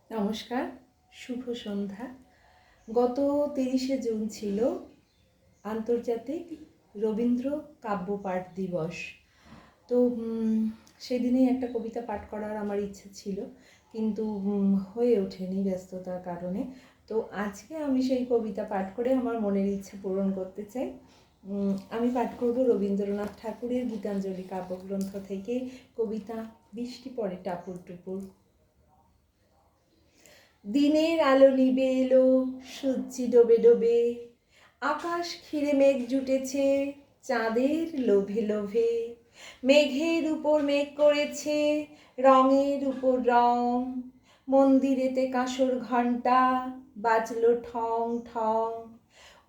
নমস্কার, শুভ সন্ধ্যা। গত 30শে জুন ছিল আন্তর্জাতিক রবীন্দ্র কাব্যপাঠ দিবস। তো সেদিনেই একটা কবিতা পাঠ করার আমার ইচ্ছে ছিল, কিন্তু হয়ে ওঠেনি ব্যস্ততার কারণে। তো আজকে আমি সেই কবিতা পাঠ করে আমার মনের ইচ্ছে পূরণ করতে চাই। আমি পাঠ করব রবীন্দ্রনাথ ঠাকুরের গীতাঞ্জলি কাব্যগ্রন্থ থেকে কবিতা বৃষ্টি পড়ে টাপুর টুপুর। দিনের আলো নিবে এলো, সূর্যি ডোবে ডোবে, আকাশ ঘিরে মেঘ জুটেছে চাঁদের লোভে লোভে। মেঘের উপর মেঘ করেছে রঙের উপর রং, মন্দিরেতে কাঁসর ঘণ্টা বাজলো ঠং ঠং।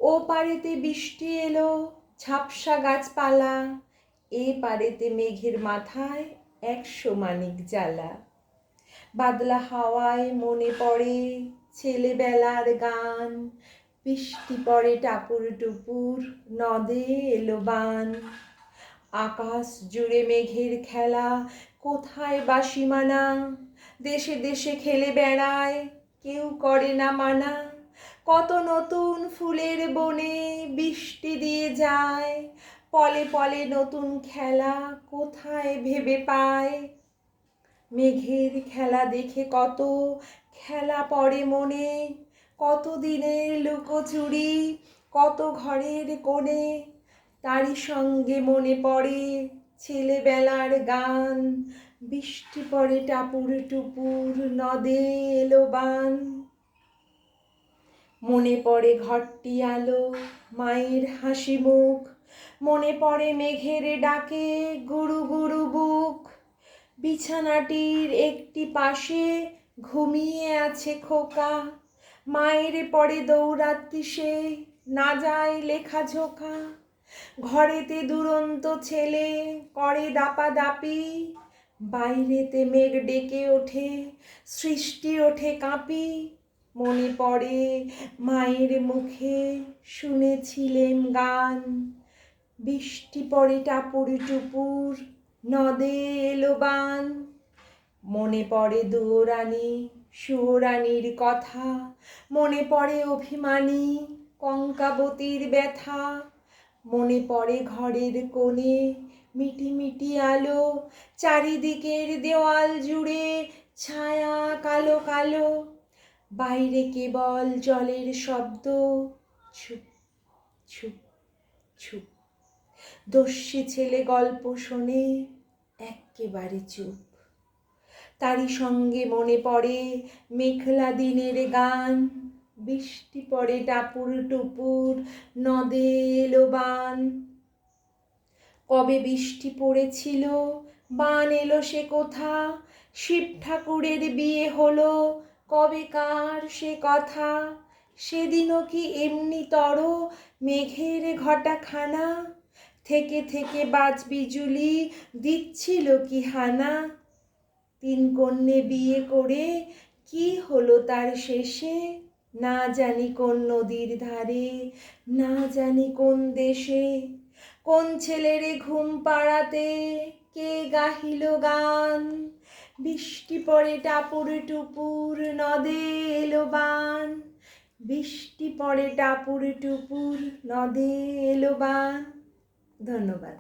ও পারেতে বৃষ্টি এলো ঝাপসা গাছপালা, এ পারেতে মেঘের মাথায় 100 মানিক জ্বালা। বাদলা হাওয়ায় মনে পড়ে ছেলেবেলার গান, বৃষ্টি পড়ে টাপুর টুপুর নদে এলো বান। আকাশ জুড়ে মেঘের খেলা কোথায় বাসিমানা, দেশে দেশে খেলে বেড়ায় কেউ করে না মানা। কত নতুন ফুলের বনে বৃষ্টি দিয়ে যায়, পলে পলে নতুন খেলা কোথায় ভেবে পায়। মেঘের খেলা দেখে কত খেলা পড়ে মনে, কত দিনের লুকোচুরি কত ঘরের কোণে। তারই সঙ্গে মনে পড়ে ছেলেবেলার গান, বৃষ্টি পড়ে টাপুর টুপুর নদে এলো বান। মনে পড়ে ঘরটি আলো মায়ের হাসি মুখ, মনে পড়ে মেঘের ডাকে গুরু গুরু বুক। বিছানাটির একটি পাশে ঘুমিয়ে আছে খোকা, মায়ের পরে দৌড়াচ্ছি সে না যায় লেখাঝোকা। ঘরেতে দুরন্ত ছেলে করে দাপাদাপি, বাইরেতে মেঘ ডেকে ওঠে সৃষ্টি ওঠে কাঁপি। মনে পড়ে মায়ের মুখে শুনেছিলেম গান, বৃষ্টি পড়ে টাপুর টুপুর নদে এলো বান। মনে পড়ে দুয়োরানী সুয়োরানীর কথা, মনে পড়ে অভিমানী কঙ্কাবতীর ব্যথা। মনে পড়ে ঘরের কোণে মিটি মিটি আলো, চারিদিকের দেওয়াল জুড়ে ছায়া কালো কালো। বাইরে কেবল জলের শব্দ ছুপ ছুপ ছুপ। দস্যি ছেলে গল্প শোনে এক্কেবারে চুপ, তারই সঙ্গে মনে পড়ে মেঘলা দিনের গান, বৃষ্টি পড়ে টাপুর টুপুর নদে এলো বান। কবে বৃষ্টি পড়েছিল বান এলো সে কোথা, শিব ঠাকুরের বিয়ে হলো কবেকার সে কথা। সেদিনও কি এমনি তর মেঘের ঘটাখানা, থেকে থেকে বাজ বিজুলি দিচ্ছিল কি হানা। 3 কন্যে বিয়ে করে কি হলো তার শেষে, না জানি কোন নদীর ধারে না জানি কোন দেশে। কোন ছেলেরে ঘুম পাড়াতে কে গাহিল গান, বৃষ্টি পড়ে টাপুর টুপুর নদে এলো বান। বৃষ্টি পড়ে টাপুর টুপুর নদে এলো বান। ধন্যবাদ।